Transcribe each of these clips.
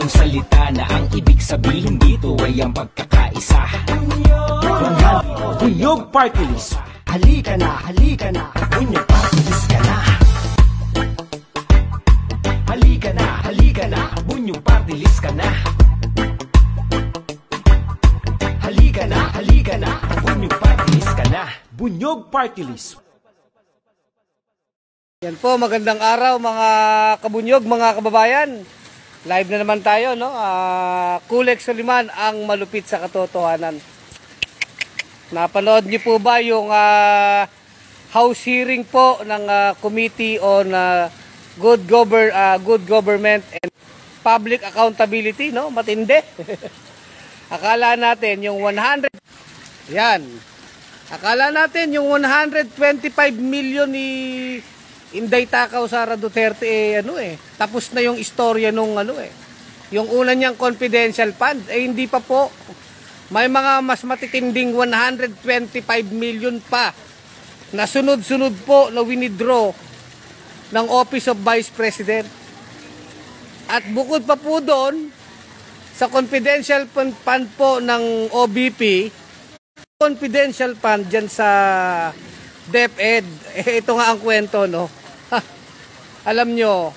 simpleng salita na ang ibig sabihin dito ay ang pagkakaisa. Bunyog Party List. Halika na, Bunyog Party List ka na. Halika na, Bunyog Party List ka na. Halika na, Bunyog Party List ka na. Bunyog Party List. Yan po, magandang araw mga kabunyog, mga kababayan. Live na naman tayo, no? Kulex Soliman, ang malupit sa katotohanan. Napanood niyo po ba yung house hearing po ng Committee on Good Government and Public Accountability, no? Matindi. Akala natin yung 100, yan. Akala natin yung 125 million ni Inday Takaw Sara Duterte tapos na yung istorya nung yung una niyang confidential fund hindi pa po. May mga mas matitinding 125 million pa na sunod-sunod po na winidraw ng Office of Vice President. At bukod pa po doon sa confidential fund po ng OBP, confidential fund dyan sa DepEd. Ito nga ang kwento, no? Alam nyo,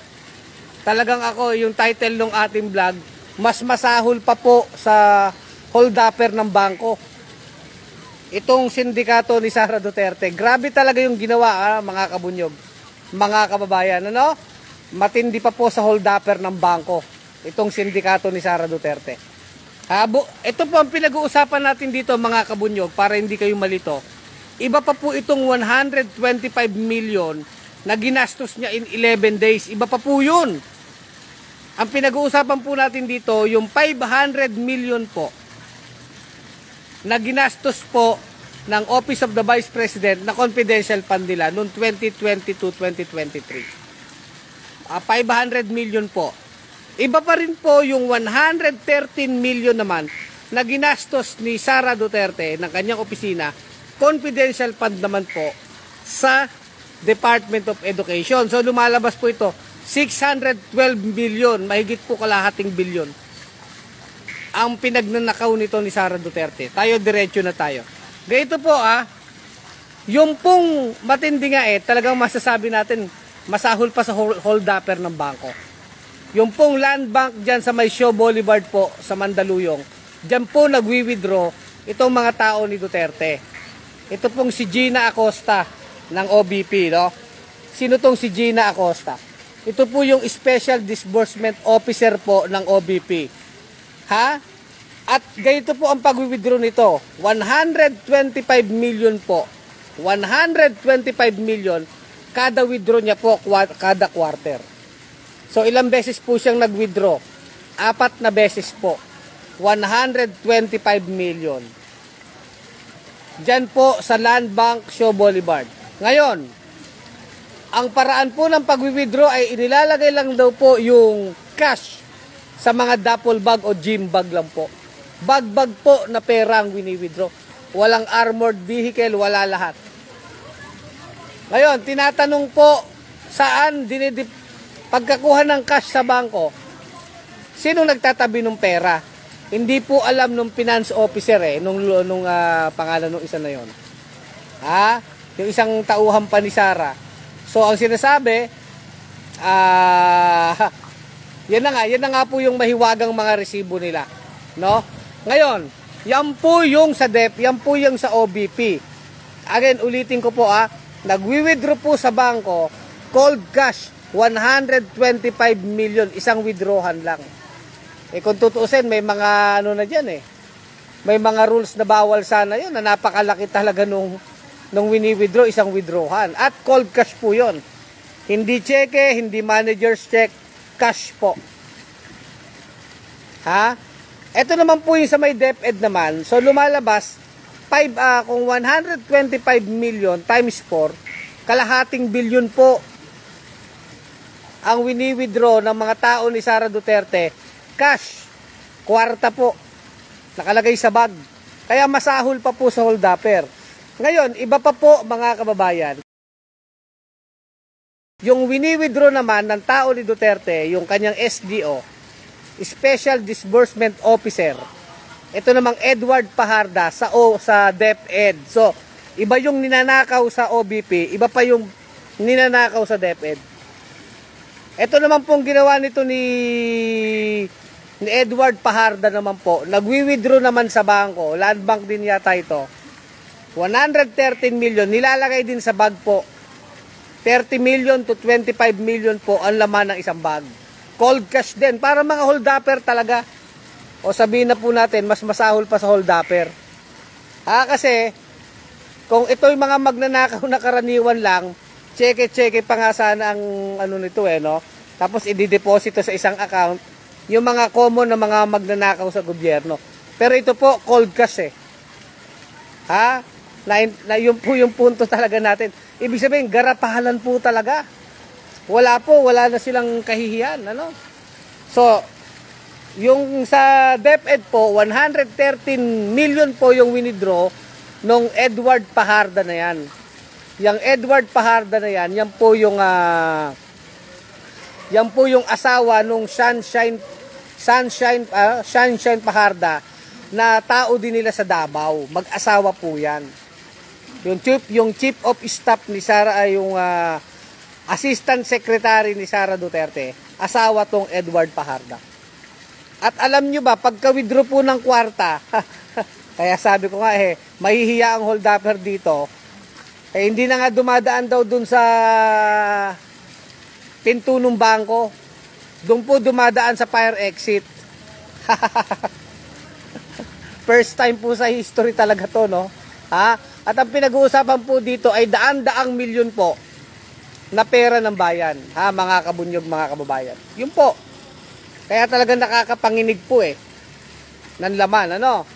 talagang ako, yung title ng ating vlog, mas masahol pa po sa hold-upper ng bangko. Itong sindikato ni Sara Duterte. Grabe talaga yung ginawa, mga kabunyog, mga kababayan. Ano? Matindi pa po sa hold-upper ng bangko. Itong sindikato ni Sara Duterte. Ito po ang pinag-uusapan natin dito, mga kabunyog, para hindi kayo malito. Iba pa po itong 125 million na ginastos niya in 11 days. Iba pa po yun. Ang pinag-uusapan po natin dito, yung 500 million po na ginastos po ng Office of the Vice President na confidential fund nila noong 2022-2023. 500 million po. Iba pa rin po yung 113 million naman na ginastos ni Sara Duterte ng kanyang opisina, confidential fund naman po sa Department of Education. So lumalabas po ito 612 billion, mahigit po kalahating bilyon ang pinagnanakaw nito ni Sara Duterte. Tayo diretso na tayo. Ganito po yung pong matindi nga talagang masasabi natin masahol pa sa hold-upper ng bangko. Yung pong land bank dyan sa may Show Boulevard po sa Mandaluyong, dyan po nagwi-withdraw itong mga tao ni Duterte. Ito pong si Gina Acosta ng OBP, no? Sino tong si Gina Acosta? Ito po yung Special Disbursement Officer po ng OBP. At ganito po ang pag-withdraw nito. 125 million po. 125 million kada withdraw niya po kada quarter. So ilang beses po siyang nag-withdraw? 4 na beses po. 125 million. Diyan po sa Land Bank Show Boulevard. Ngayon, ang paraan po ng pag-withdraw ay inilalagay lang daw po yung cash sa mga duffel bag o gym bag lang po. Bag-bag po na pera ang wini-withdraw. Walang armored vehicle, wala lahat. Ngayon, tinatanong po saan pagkakuha ng cash sa bangko, sino nagtatabi ng pera? Hindi po alam nung finance officer nung pangalan nung isa na yon. Yung isang tauhan pa ni Sara. So ang sinasabi, yan na nga po yung mahiwagang mga resibo nila, no? Ngayon, yan po yung sa DEP, yan po yung sa OBP. Again, ulitin ko po nagwi-withdraw po sa bangko, cold cash 125 million, isang withdrawhan lang. Kung tutuusin, may mga na dyan may mga rules na bawal sana yun, na napakalaki talaga nung wini-withdraw, isang withdrawhan. At cold cash po yun. Hindi cheque, hindi manager's check, cash po. Ito naman po yung sa may DepEd naman. So lumalabas, kung 125 million times 4, kalahating bilyon po ang wini-withdraw ng mga tao ni Sara Duterte. Cash, kwarta po, nakalagay sa bag. Kaya masahol pa po sa hold-upper. Ngayon, iba pa po mga kababayan. Yung wini-withdraw naman ng tao ni Duterte, yung kanyang SDO, Special Disbursement Officer. Ito namang Edward Paharda sa DepEd. So, iba yung ninanakaw sa OBP, iba pa yung ninanakaw sa DepEd. Ito naman pong ginawa nito ni Edward Paharda naman po. Nagwi-withdraw naman sa bangko. Land bank din yata ito. 113 million. Nilalagay din sa bag po. 30 million to 25 million po ang laman ng isang bag. Cold cash din. Para mga holdupper talaga. O sabihin na po natin, mas masahol pa sa holdupper. Kasi, kung ito yung mga magnanakaw na karaniwan lang, cheque pa nga sana ang ano nito no? Tapos i-deposito sa isang account yung mga common na mga magnanakaw sa gobyerno. Pero ito po, cold cash yun po yung punto talaga natin. Ibig sabihin, garapahalan po talaga. Wala na silang kahihiyan, ano? So, yung sa DepEd po, 113 million po yung winidraw nung Edward Paharda na yan. Yung Edward Paharda na yan, yan po yung asawa nung Sunshine Paharda na tao din nila sa Davao. Mag-asawa po yan. Yung chief of staff ni Sara ay yung assistant secretary ni Sara Duterte. Asawa tong Edward Paharda. At alam nyo ba, pagka-withdraw po ng kwarta, kaya sabi ko nga mahihiya ang holdupper dito, hindi na nga dumadaan daw dun sa pinto ng bangko. Doon po dumadaan sa fire exit. First time po sa history talaga to, no? At ang pinag-uusapan po dito ay daan-daang milyon po na pera ng bayan. Mga kabunyog, mga kababayan. Yun po. Kaya talagang nakakapanginig po ng laman, ano?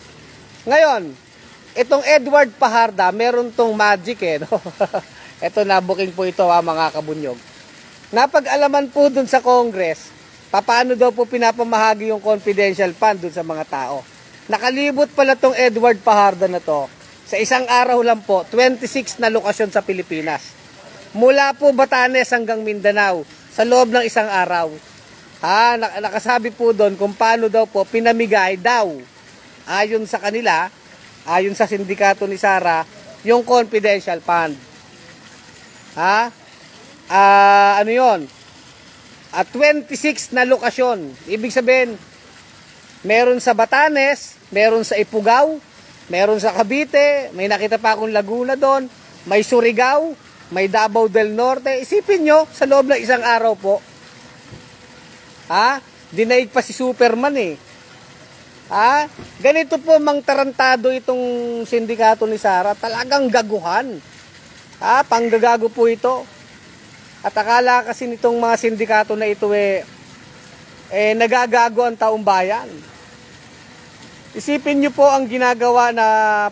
Ngayon, itong Edward Paharda, meron tong magic no? Ito na, booking po ito mga kabunyog. Napag-alaman po dun sa Congress, paano daw po pinapamahagi yung confidential fund dun sa mga tao. Nakalibot pala tong Edward Paharda na to. Sa isang araw lang po, 26 na lokasyon sa Pilipinas. Mula po Batanes hanggang Mindanao, sa loob ng isang araw. Nakasabi po doon kung paano daw po pinamigay daw. Ayon sa kanila, ayon sa sindikato ni Sara, yung confidential fund. Ano yun? 26 na lokasyon. Ibig sabihin, meron sa Batanes, meron sa Ifugao, meron sa Cavite, may nakita pa akong Laguna doon, may Surigao, may Davao del Norte. Isipin nyo, sa loob ng isang araw po, dinaig pa si Superman ganito po mang tarantado itong sindikato ni Sara. Talagang gaguhan. Panggagago po ito. At akala kasi nitong mga sindikato na ito nagagago ang taong bayan. Isipin nyo po ang ginagawa na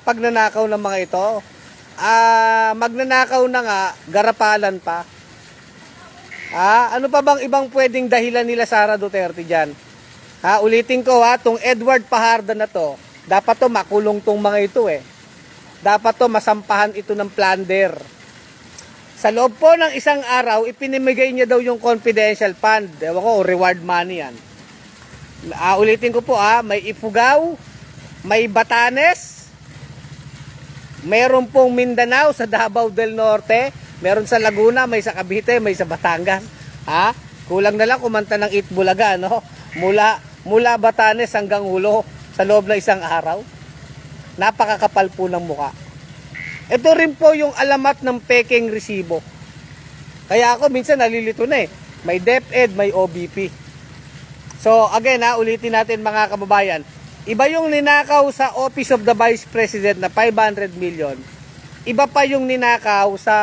pagnanakaw ng mga ito. Magnanakaw na nga, garapalan pa. Ano pa bang ibang pwedeng dahilan nila Sara Duterte dyan? Ulitin ko tong Edward Paharda na to, dapat to makulong tong mga ito Dapat to masampahan ito ng plunder. Sa loob po ng isang araw, ipinimigay niya daw yung confidential fund. Ewan ko, reward money yan. Ulitin ko po may Ifugao, may Batanes, meron pong Mindanao sa Davao del Norte, meron sa Laguna, may sa Cavite, may sa Batangas. Kulang na lang kumanta ng Itbulaga, no? Mula Batanes hanggang Hulo sa loob ng isang araw. Napakakapal po ng muka. Ito rin po yung alamat ng peking resibo. Kaya ako minsan nalilito na May DepEd, may OBP. So again ulitin natin mga kababayan. Iba yung ninakaw sa Office of the Vice President na 500 million. Iba pa yung ninakaw sa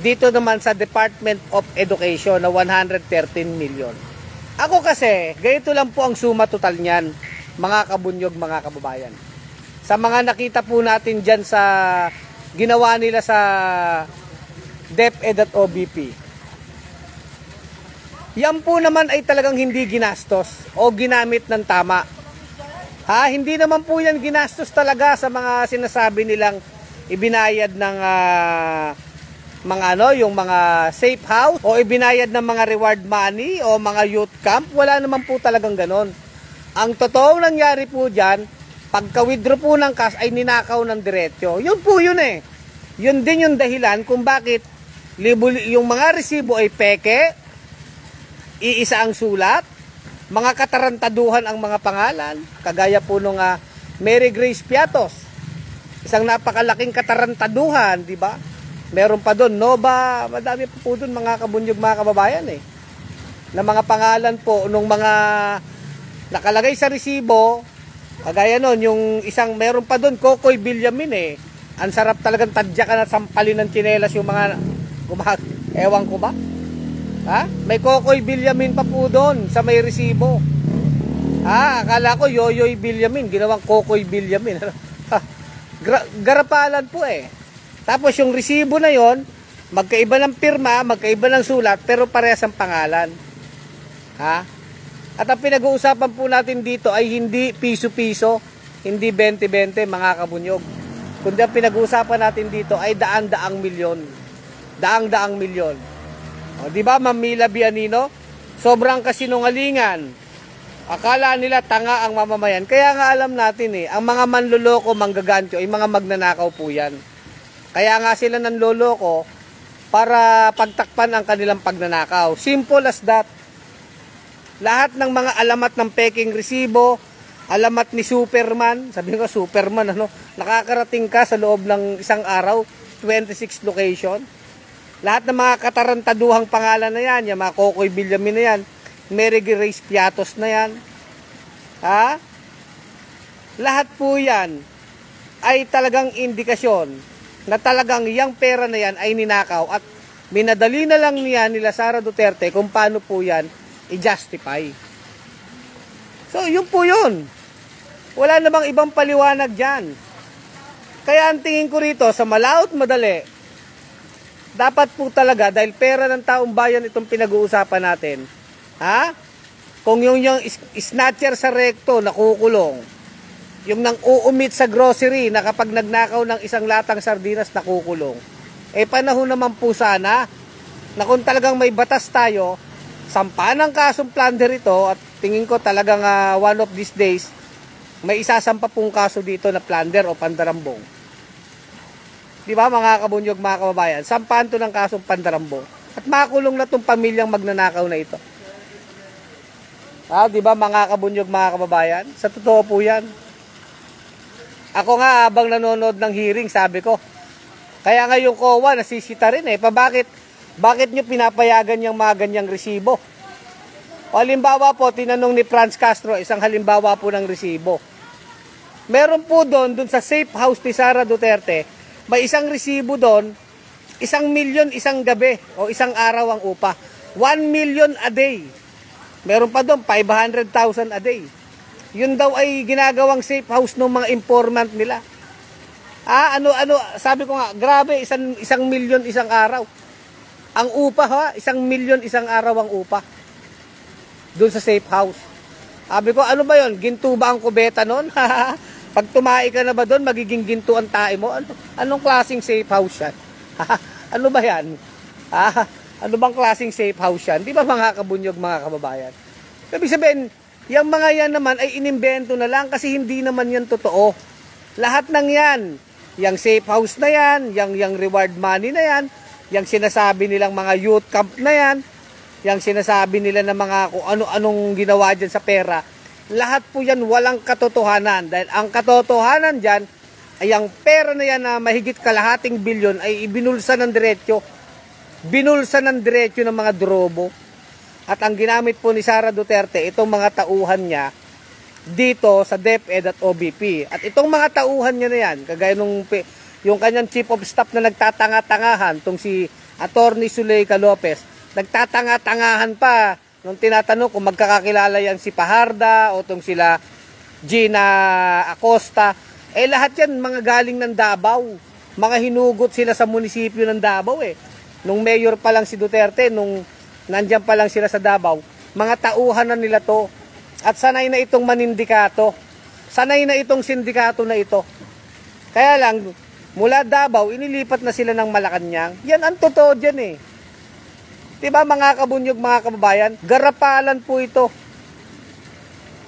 dito naman sa Department of Education na 113 million. Ako kasi, ganito lang po ang suma total niyan, mga kabunyog, mga kababayan. Sa mga nakita po natin dyan sa ginawa nila sa DepEd at OBP. Yan po naman ay talagang hindi ginastos o ginamit ng tama. Hindi naman po yan ginastos talaga sa mga sinasabi nilang ibinayad ng yung mga safe house o ibinayad ng mga reward money o mga youth camp. Wala naman po talagang ganon. Ang totoong nangyari po dyan, pagka-withdraw po ng cash ay ninakaw ng diretsyo. Yun po yun eh. Yun din yung dahilan kung bakit yung mga resibo ay peke, iisa ang sulat, mga katarantaduhan ang mga pangalan, kagaya po nung Mary Grace Piatos. Isang napakalaking katarantaduhan, di ba? Meron pa doon, Nova, madami po doon mga kabunyog, mga kababayan eh. Na mga pangalan po nung mga nakalagay sa resibo, kagaya nun, yung isang, meron pa doon, Kokoy Villamin eh. Ang sarap talagang tadyakan at sampalin ng tsinelas yung mga, ewan ko ba? Ha? May Kokoy Villamin pa po doon sa may resibo. Akala ko Yoyoy Villamin, ginawang Kokoy Villamin. Garapalan po eh. Tapos yung resibo na yon, magkaiba ng pirma, magkaiba ng sulat, pero parehas ang pangalan. At ang pinag-uusapan po natin dito ay hindi piso-piso, hindi 20-20 mga kabunyog. Kundi ang pinag-uusapan natin dito ay daan-daang milyon. Daang-daang milyon. O, di ba, Ma'am Mila Bianino? Sobrang kasinungalingan. Akala nila tanga ang mamamayan. Kaya nga alam natin eh, ang mga manloloko, manggagancho, ay mga magnanakaw po yan. Kaya nga sila nanloloko para pagtakpan ang kanilang pagnanakaw. Simple as that. Lahat ng mga alamat ng peking resibo, alamat ni Superman, sabi ko Superman, nakakarating ka sa loob ng isang araw, 26 location. Lahat ng mga katarantaduhang pangalan na yan, yung mga Kokoy Villamin na yan, Mary Grace Piatos na yan, lahat po yan ay talagang indikasyon na talagang yung pera na yan ay ninakaw at minadali na lang nila Sara Duterte kung paano po yan i-justify. So, yun po yun. Wala namang ibang paliwanag dyan. Kaya ang tingin ko rito, sa malaot madali, dapat po talaga, dahil pera ng taong bayan itong pinag-uusapan natin, kung yung snatcher sa rekto, nakukulong, yung nang uumit sa grocery, na kapag nagnakaw ng isang latang sardinas, nakukulong, panahon naman po sana, na kung talagang may batas tayo, sampahan ng kasong plunder ito at tingin ko talagang one of these days may isasampa pong kaso dito na plunder o pandarambong. Di ba mga kabunyog, mga kababayan? Sampahan to ng kasong pandarambong at makulong na tong pamilyang magnanakaw na ito. Di ba mga kabunyog, mga kababayan? Sa totoo po yan. Ako nga habang nanonood ng hearing, sabi ko, kaya nga yung COA nasisita rin eh. Bakit nyo pinapayagan yung mga ganyang resibo? O halimbawa po, tinanong ni Franz Castro, isang halimbawa po ng resibo. Meron po doon sa safe house ni Sara Duterte, may isang resibo doon, 1 milyon isang gabi o isang araw ang upa. 1 million a day. Meron pa doon, 500,000 a day. Yun daw ay ginagawang safe house ng mga informant nila. Sabi ko nga, grabe, 1 milyon isang araw. Ang upa 1 milyon isang araw ang upa. Doon sa safe house. Sabi ko, ano ba yon? Ginto ba ang kubeta nun? Pag tumae ka na ba doon, magiging ginto ang tae mo? Anong klaseng safe house yan? Ano ba yan? Ano bang klaseng safe house yan? Di ba mga kabunyog, mga kababayan? Sabi sabihin, yung mga yan naman ay inimbento na lang kasi hindi naman yan totoo. Lahat ng yan, yung safe house na yan, yung reward money na yan, yung sinasabi nilang mga youth camp na yan, yung sinasabi nila na mga kung ano-anong ginawa dyan sa pera, lahat po yan walang katotohanan. Dahil ang katotohanan dyan ay ang pera na yan na mahigit kalahating bilyon ay ibinulsa ng diretsyo. Binulsa ng diretsyo ng mga drobo. At ang ginamit po ni Sara Duterte, itong mga tauhan niya dito sa DepEd at OBP. At itong mga tauhan niya na yan, kagaya nung yung kanyang chief of staff na nagtatanga-tangahan, itong si Attorney Zuleika Lopez, nagtatanga-tangahan pa nung tinatanong kung magkakakilala yan si Paharda o itong sila Gina Acosta. Lahat yan mga galing ng Davao. Mga hinugot sila sa munisipyo ng Davao Nung mayor pa lang si Duterte, nung nandyan pa lang sila sa Davao, mga tauhan na nila to. At sanay na itong manindikato. Sanay na itong sindikato na ito. Kaya lang, Mula Davao, inilipat na sila ng Malacanang. Yan ang totoo dyan eh. Diba mga kabunyog, mga kababayan? Garapalan po ito.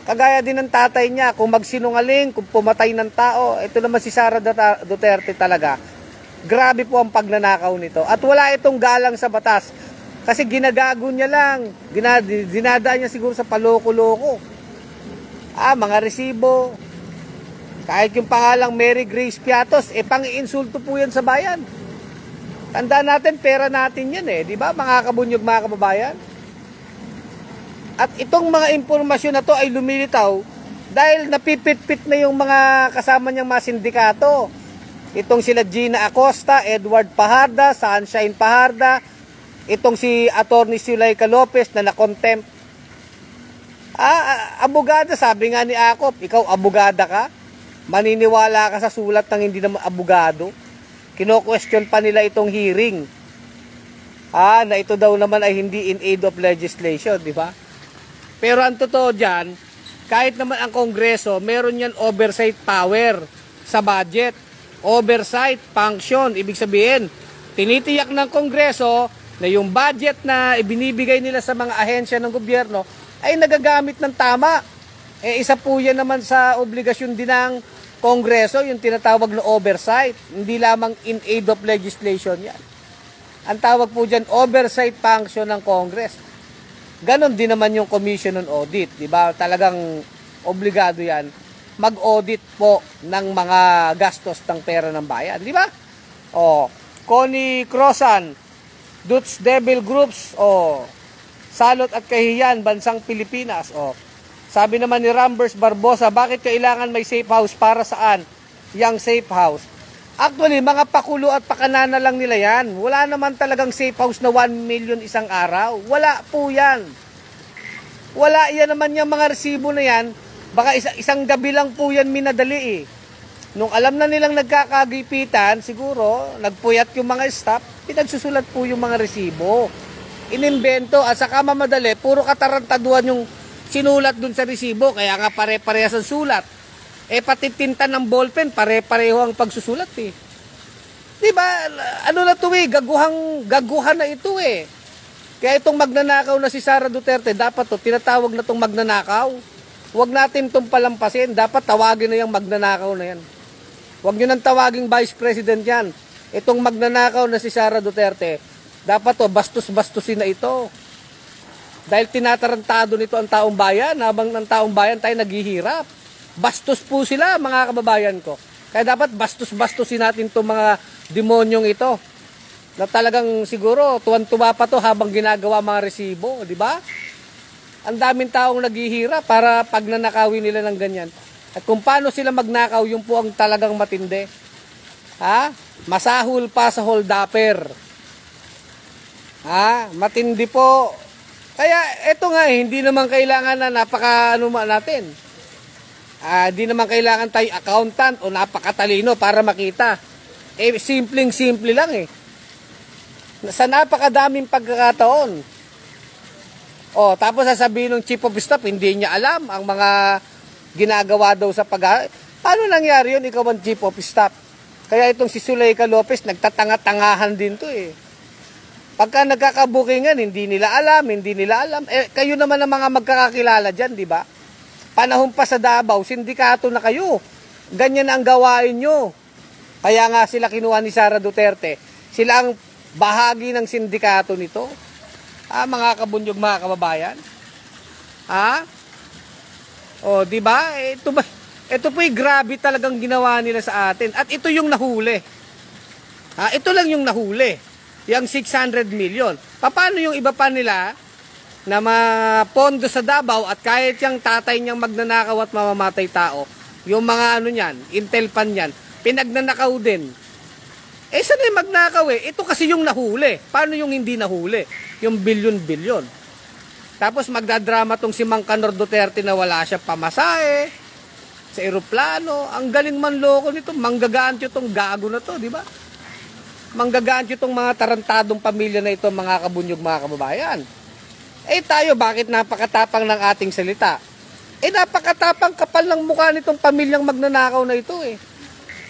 Kagaya din ng tatay niya, kung magsinungaling, kung pumatay ng tao, ito naman si Sara Duterte talaga. Grabe po ang pagnanakaw nito. At wala itong galang sa batas. Kasi ginagago niya lang. Dinadaan niya siguro sa paloko-loko. Mga resibo. Kahit yung pangalang Mary Grace Piatos, pang-iinsulto po yan sa bayan. Tandaan natin, pera natin yan eh. Di ba mga kabunyog, mga kababayan? At itong mga impormasyon na to ay lumilitaw dahil napipit-pit na yung mga kasama niyang mga sindikato. Itong sila Gina Acosta, Edward Paharda, Sunshine Paharda, itong si Attorney Zuleika Lopez na na-contempt. Abogada, sabi nga ni Akop, ikaw abogada ka? Maniniwala ka sa sulat ng hindi naman abogado? Kino-question pa nila itong hearing. Na ito daw naman ay hindi in aid of legislation, di ba? Pero ang totoo dyan, kahit naman ang Kongreso, meron yan oversight power sa budget. Oversight function, ibig sabihin, tinitiyak ng Kongreso na yung budget na ibinibigay nila sa mga ahensya ng gobyerno ay nagagamit ng tama. Isa po yan naman sa obligasyon din ng Kongreso, yung tinatawag na oversight. Hindi lamang in aid of legislation yan. Ang tawag po dyan, oversight function ng Congress. Ganon din naman yung Commission on Audit. Diba? Talagang obligado yan mag-audit po ng mga gastos ng pera ng bayan. Diba? Connie Crozan, Dutch Devil Groups, Salot at Kahiyan, Bansang Pilipinas, sabi naman ni Rambers Barbosa, bakit kailangan may safe house? Para saan? Yang safe house. Actually, mga pakulo at pakanana lang nila yan. Wala naman talagang safe house na 1 million isang araw. Wala po yan. Wala yan naman yung mga resibo na yan. Baka isang gabi lang po yan minadali eh. Nung alam na nilang nagkakagipitan, siguro, nagpuyat yung mga staff, pinagsusulat po yung mga resibo. Inimbento at saka mamadali, puro katarantaduhan yung sinulat dun sa resibo, kaya nga pare-parehas ang sulat. Pati tinta ng ballpen, pare-pareho ang pagsusulat eh. Diba, ano na to eh, gaguhan na ito eh. Kaya itong magnanakaw na si Sara Duterte, dapat to, tinatawag na itong magnanakaw. Huwag natin itong palampasin, dapat tawagin na yung magnanakaw na yan. Huwag nyo nang tawaging Vice President yan. Itong magnanakaw na si Sara Duterte, dapat to, bastos-bastusin na ito. Dahil tinatarantado nito ang taong bayan, habang ng taong bayan tayo naghihirap. Bastos po sila, mga kababayan ko. Kaya dapat bastos-bastusin natin itong mga demonyong ito. Na talagang siguro, tuwan-tuwa pa to habang ginagawa mga resibo, di ba? Ang daming taong naghihirap para pag nanakawin nila ng ganyan. At kung paano sila magnakaw, yung po ang talagang matindi. Masahol pa sa holdupper. Matindi po. Kaya ito nga hindi naman kailangan na natin. Di naman kailangan tayo accountant o napakatalino para makita. Simpleng-simple lang eh. Sa napakadaming pagkakataon. Tapos sasabihin ng Chief of Staff, hindi niya alam ang mga ginagawa daw sa Paano nangyari yun? Ikaw ang Chief of Staff. Kaya itong si Zuleika Lopez, nagtatanga-tangahan din to eh. Pagka nagkakabukingan, hindi nila alam. Kayo naman ang mga magkakakilala dyan, di ba? Panahon pa sa Davao, sindikato na kayo. Ganyan ang gawain nyo. Kaya nga sila kinuha ni Sara Duterte. Sila ang bahagi ng sindikato nito. Mga kabunyog, mga kababayan. Di ba? Ito po grabe talagang ginawa nila sa atin. At ito yung nahuli. Ito lang yung nahuli. Yung 600 million. Paano yung iba pa nila na mapondo sa Davao at kahit yung tatay niyang magnanakaw at mamamatay tao, yung mga niyan, intel pan yan, pinagnanakaw din. Saan yung magnakaw eh? Ito kasi yung nahuli. Paano yung hindi nahuli? Yung bilyon-bilyon. Tapos magdadrama tong si Mang Kanor Duterte na wala siya pamasahe sa eroplano. Ang galing manloko nito. Manggaganti itong gago na to, di ba? Manggaganti itong mga tarantadong pamilya na ito, mga kabunyog, mga kababayan. Tayo, bakit napakatapang ng ating salita? Napakatapang kapal ng mukha nitong pamilyang magnanakaw na ito eh.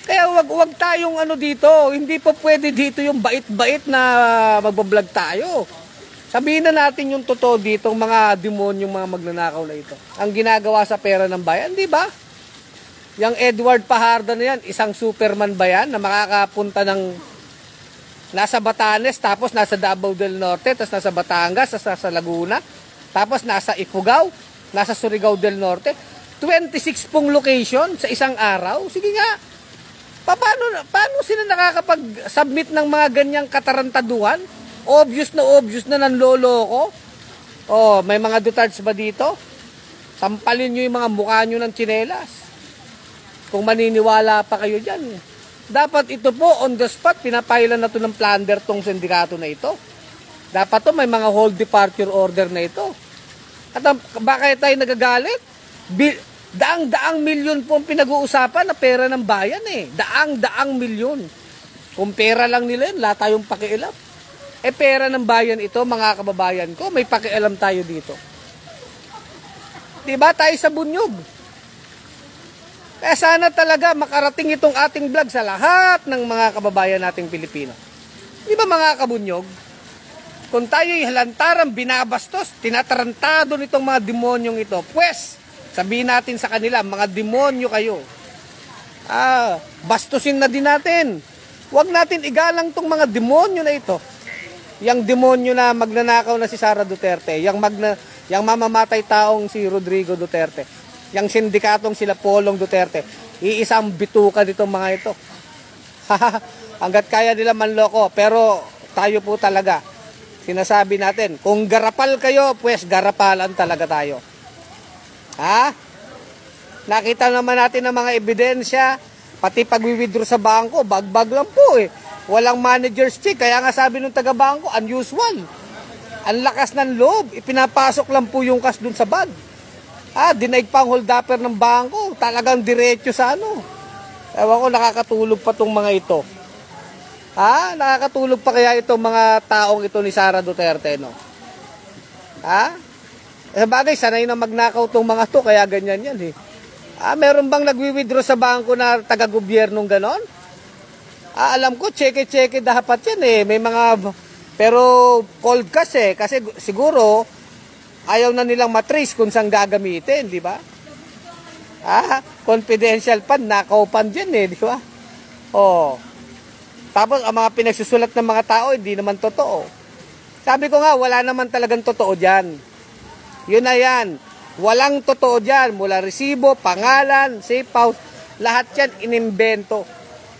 Kaya wag tayong ano dito, hindi po pwede dito yung bait-bait na magbablog tayo. Sabihin na natin yung totoo dito, mga demonyong mga magnanakaw na ito. Ang ginagawa sa pera ng bayan, di ba? Yang Edward Pajarda na yan, isang Superman ba yan na makakapunta ng nasa Batanes, tapos nasa Davao del Norte, tapos nasa Batangas, nasa Laguna, tapos nasa Ifugao, nasa Surigao del Norte. 26 pong location sa isang araw. Sige nga. Paano sila nakakapag-submit ng mga ganyang katarantaduhan? Obvious na nanloloko. Oh, may mga Dutards ba dito? Sampalin nyo yung mga mukha nyo ng tsinelas. Kung maniniwala pa kayo dyan. Dapat ito po, on the spot, pinapailan na to ng plunder tong sindikato na ito. Dapat to may mga hold departure order na ito. At bakit tayo nagagalit? Daang milyon po ang pinag-uusapan na pera ng bayan eh. Daang milyon. Kung pera lang nila yun, wala tayong pakialam. Eh pera ng bayan ito, mga kababayan ko, may pakialam tayo dito. Diba tayo sa bunyog? Kaya sana talaga makarating itong ating vlog sa lahat ng mga kababayan nating Pilipino. Diba mga kabunyog? Kung tayo'y halantarang binabastos, tinatarantado nitong mga demonyong ito, pues, sabihin natin sa kanila, mga demonyo kayo. Bastusin na din natin. Huwag natin igalang tong mga demonyo na ito. Yang demonyo na magnanakaw na si Sara Duterte, yang mamamatay taong si Rodrigo Duterte, yang sindikatong sila Polong Duterte, iisang bituka nitong mga ito. Hanggat kaya nila manloko, pero tayo po talaga, sinasabi natin, kung garapal kayo, pues garapalan talaga tayo. Ha? Nakita naman natin ng mga ebidensya, pati pag-withdraw sa bangko, bagbag lang po eh. Walang manager's check, kaya nga sabi ng taga-bangko, unusual. Ang lakas ng loob, ipinapasok lang po yung cash dun sa bag. Dinaig pang hold upper ng bangko, talagang diretso sa ano. Ewan ko, nakakatulog pa tong mga ito. Nakakatulog pa kaya itong mga taong ito ni Sara Duterte, no? Bagay, sanay na magnakaw tong mga to, kaya ganyan yan eh. Meron bang nagwi-withdraw sa bangko na taga-gobyernong ganon? Alam ko, cheque-cheque dapat yan eh. May mga, pero cold cash eh. Kasi siguro, ayaw na nilang matrace kung saan gagamitin, di ba? Confidential fund, nakaw fund yan eh, di ba? Tapos, ang mga pinagsusulat ng mga tao, hindi naman totoo. Sabi ko nga, wala naman talagang totoo dyan. Yun na yan. Walang totoo dyan. Mula resibo, pangalan, safe house, lahat yan inimbento.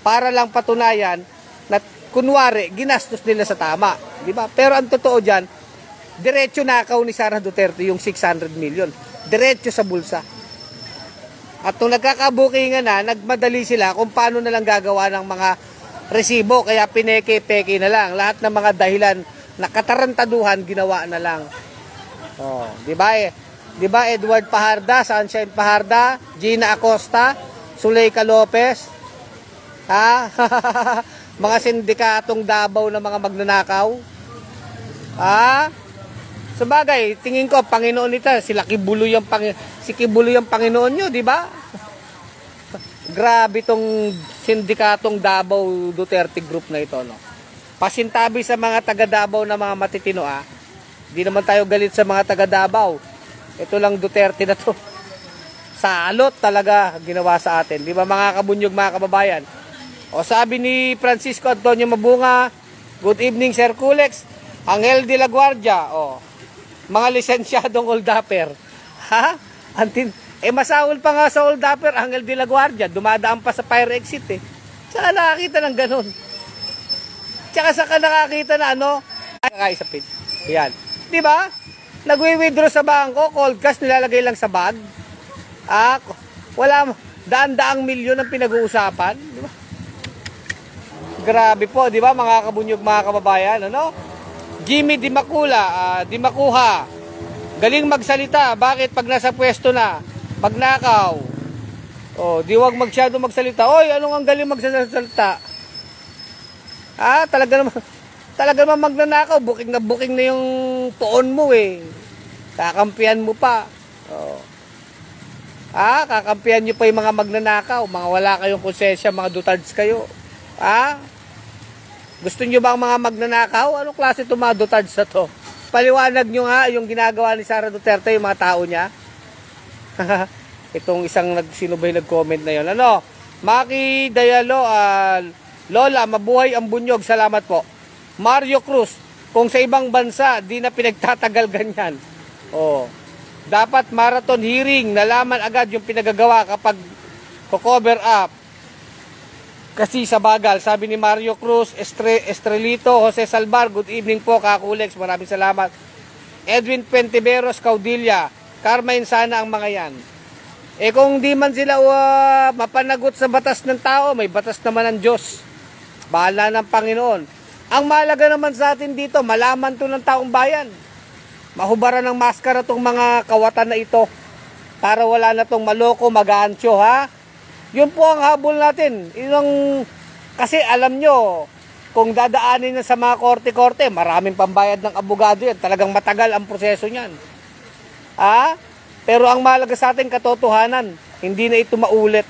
Para lang patunayan na kunwari, ginastos nila sa tama. Di ba? Pero ang totoo dyan, diretso nakaw ni Sara Duterte yung 600 million. Diretso sa bulsa. At nung nagkakabukingan na, nagmadali sila kung paano na lang gagawa ng mga resibo. Kaya pineke-peke na lang. Lahat ng mga dahilan na katarantaduhan, ginawa na lang. Di ba eh? Di ba Edward Pajarda, Sunshine Pajarda, Gina Acosta, Zuleika Lopez, mga sindikatong Davao na mga magnanakaw. Sabagay, tingin ko Panginoon nito, si Kibuloy ang Panginoon nyo, di ba? Grabe tong sindikatong Davao Duterte group na ito, no. Pasintabi sa mga taga Davao na mga matitino, Di naman tayo galit sa mga taga Davao. Ito lang Duterte na to. Salot talaga ginawa sa atin. Di ba mga kabunyog, mga kababayan? Sabi ni Francisco Antonio Mabunga, good evening Sir Kulex, Angel de la Guardia, mga lisensyadong hold-upper. Masahol pa nga sa hold-upper, Angel de la Guardia, dumadaan pa sa fire exit eh. Saka nakakita ng ganun. Tsaka saka nakakita na kakaisapin. Yan. Di ba? Nagwi-withdraw sa bangko, cold cash nilalagay lang sa bag. Wala, daan-daang milyon ang pinag-uusapan. Di ba? Grabe po, di ba mga kabunyog, mga kababayan, Jimmy Dimakuha, galing magsalita, bakit pag nasa pwesto na, magnakaw? Di wag masyado magsalita. Anong ang galing magsalita? Talaga naman magnanakaw, booking na yung poon mo eh. Kakampihan mo pa. Kakampihan nyo pa yung mga magnanakaw, mga wala kayong konsensya, mga dutards kayo. Gusto nyo ba ang mga magnanakaw? Anong klase itong mga dutards na to? Paliwanag nyo nga yung ginagawa ni Sara Duterte, yung mga tao niya. Itong isang sinubay nag-comment na yun. Maki Dayalo, Lola, mabuhay ang bunyog. Salamat po. Mario Cruz, kung sa ibang bansa, di na pinagtatagal ganyan. Dapat marathon hearing, nalaman agad yung pinagagawa kapag cover up. Kasi sa bagal, sabi ni Mario Cruz, Estrelito, Jose Salvar, good evening po, Kakulex, maraming salamat. Edwin Pentiveros, Caudilla, Carmine sana ang mga yan. Kung di man sila mapanagot sa batas ng tao, may batas naman ng Diyos. Bahala ng Panginoon. Ang mahalaga naman sa atin dito, malaman to ng taong bayan. Mahubaran ng maskara tong mga kawatan na ito para wala na tong maloko, mag-aansyo, Yun po ang habol natin. Kasi alam nyo, kung dadaanin na sa mga korte-korte, maraming pambayad ng abogado yan. Talagang matagal ang proseso niyan. Pero ang mahalaga sa atin, katotohanan, hindi na ito maulit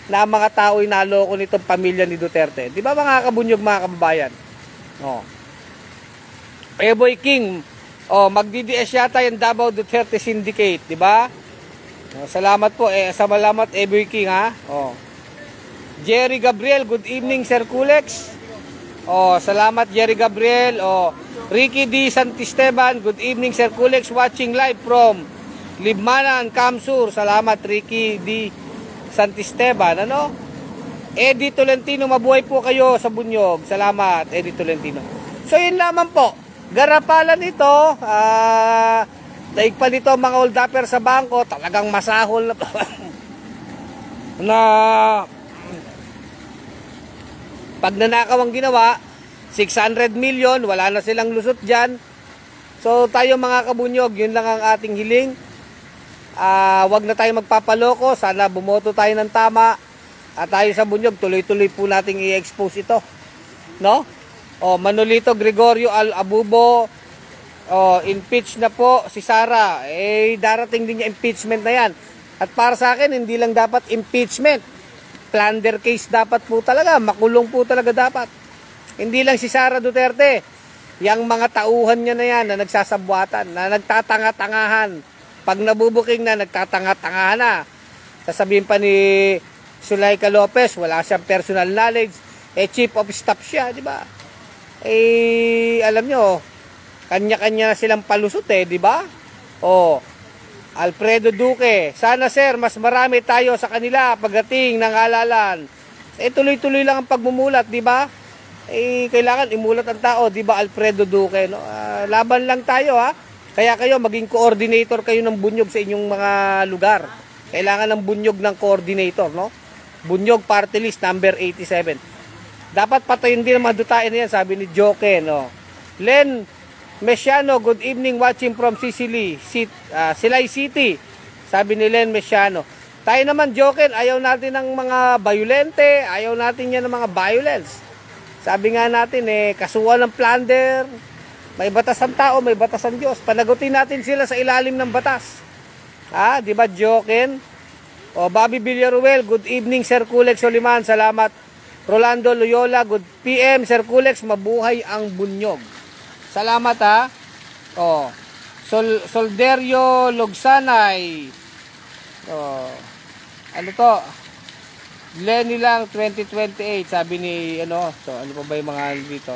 na ang mga tao ay naloko nitong pamilya ni Duterte. Di ba mga kabunyog, mga kababayan? Eboy King, magdi-DS yata yung Davao Duterte Syndicate, di ba? Salamat po, salamat Eboy King, Jerry Gabriel, good evening Sir Kulex. Salamat Jerry Gabriel. Ricky D. Santisteban, good evening Sir Kulex, watching live from Libmanan, Kamsur. Salamat Ricky D. Santisteban. Eddie Tolentino, mabuhay po kayo sa bunyog. Salamat Eddie Tolentino. So yun lamang po. Garapalan ito, daig pa nito mga oldapper sa bangko, talagang masahol na pag nanakaw ang ginawa, 600 million, wala na silang lusot dyan. So tayo mga kabunyog, yun lang ang ating hiling. Wag na tayo magpapaloko, sana bumoto tayo ng tama. At tayo sa bunyog, tuloy-tuloy po nating i-expose ito. Manolito Gregorio Abubo, impeach na po si Sara. Darating din yung impeachment na yan. At para sa akin, hindi lang dapat impeachment. Plunder case dapat po talaga. Makulong po talaga dapat. Hindi lang si Sara Duterte. Yang mga tauhan niya na yan na nagsasabwatan, na nagtatanga-tangahan. Pag nabubuking na, nagtatanga-tangahan na. Sasabihin pa ni Zuleika Lopez, wala siyang personal knowledge. Chief of staff siya, di ba? Alam nyo, kanya-kanya na silang palusot di ba? Alfredo Duque, sana sir, mas marami tayo sa kanila pagdating ng halalan. Tuloy-tuloy lang ang pagmumulat, di ba? Kailangan imulat ang tao, di ba Alfredo Duque? Laban lang tayo, Kaya kayo, maging coordinator kayo ng bunyog sa inyong mga lugar. Kailangan ng bunyog ng coordinator, Bunyog Party List number 87. Dapat patayin din ang mga dutain na yan, sabi ni Joken. Len Mesiano, good evening, watching from Sicily, Silay City. Sabi ni Len Mesiano. Tayo naman, Joken, ayaw natin ng mga violente, ayaw natin yan ng mga violence. Sabi nga natin, kasuhan ng plunder, may batas ang tao, may batas ang Diyos. Panagutin natin sila sa ilalim ng batas. Di ba, Joken? Bobby Villaruel, good evening, Sir Kulex Soliman, salamat. Rolando Loyola, good PM, Sir Kulex, mabuhay ang bunyog. Salamat Solderio Logsanay. Ano to? Lenny lang 2028, sabi ni so ano pa ba yung mga dito,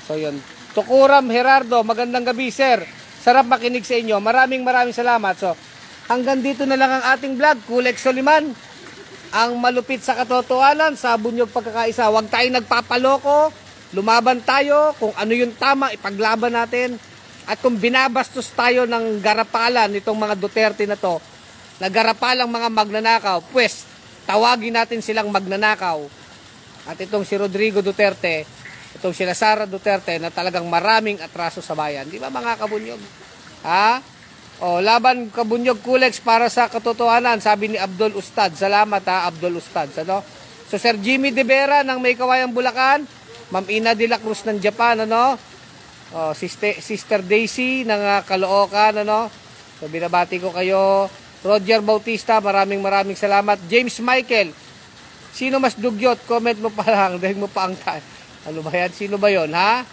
So yun. Tukuram Gerardo, magandang gabi, sir. Sarap makinig sa inyo. Maraming salamat. So hanggang dito na lang ang ating vlog, Kulex Soliman. Ang malupit sa katotohanan, sa bunyog pagkakaisa. Huwag tayong nagpapaloko, lumaban tayo, kung ano yung tama, ipaglaban natin. At kung binabastos tayo ng garapalan nitong mga Duterte na to, na garapalang mga magnanakaw, pues, tawagin natin silang magnanakaw. At itong si Rodrigo Duterte, itong sila Sara Duterte, na talagang maraming atraso sa bayan. Di ba mga kabunyog? Laban kabunyog Kulex para sa katotohanan, sabi ni Abdul Ustad. Salamat Abdul Ustad. So Sir Jimmy De Vera ng May Kawayang Bulacan, Ma'am Ina de la Cruz ng Japan, Sister Daisy ng Caloocan, So binabati ko kayo. Roger Bautista, maraming salamat. James Michael, sino mas dugyot? Comment mo pa lang, dahil mo pa ang ano ba yan? Sino ba yon, ha?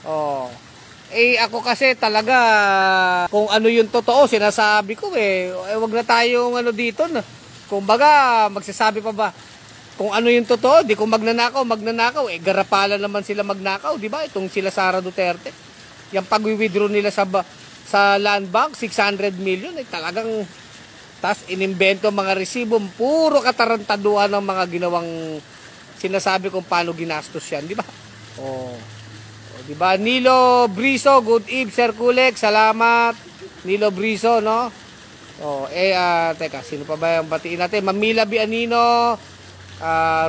Oh. Ako kasi talaga, kung ano yung totoo, sinasabi ko wag na tayong ano dito. Kung baga, magsasabi pa ba, kung ano yung totoo, di kung magnanakaw, garapala naman sila magnakaw, di ba? Itong sila Sara Duterte. Yung pag-withdraw nila sa land bank, 600 million, talagang, tas inimbento mga resibo, puro katarantaduhan ng mga ginawang sinasabi kung paano ginastos yan, di ba? Oh. Di ba? Nilo Briso, good eve, Sir Kulek, salamat. Nilo Briso, no? Oh, teka, sino pa ba yung batiin natin? Mamila Bianino,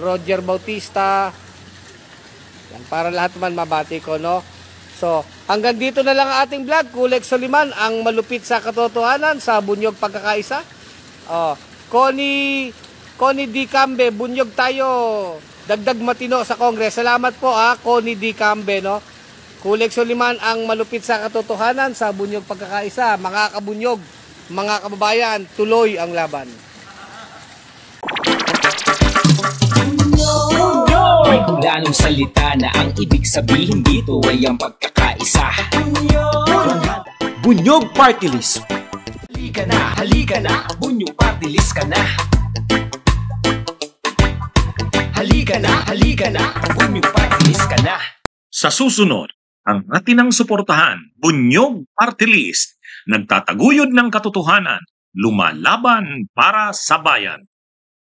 Roger Bautista. Yan, para lahat man mabati ko, no? So, hanggang dito na lang ang ating vlog. Kulek Soliman, ang malupit sa katotohanan sa Bunyog Pagkakaisa. Oh, Connie D. Cambe, bunyog tayo. Dagdag matino sa Kongres. Salamat po, Connie D. Cambe, no? Kulek Soliman, ang malupit sa katotohanan sa Bunyog Pagkakaisa. Mga kabunyog, mga kababayan, tuloy ang laban. May kulanong salita na ang ibig sabihin dito ay ang pagkakaisa. Bunyog Party List. Halika na, Bunyog Party List ka na. Halika na, Bunyog Party List ka na. Sa susunod, ang atinang suportahan, Bunyog Party List, nagtataguyod ng katotohanan, lumalaban para sa bayan.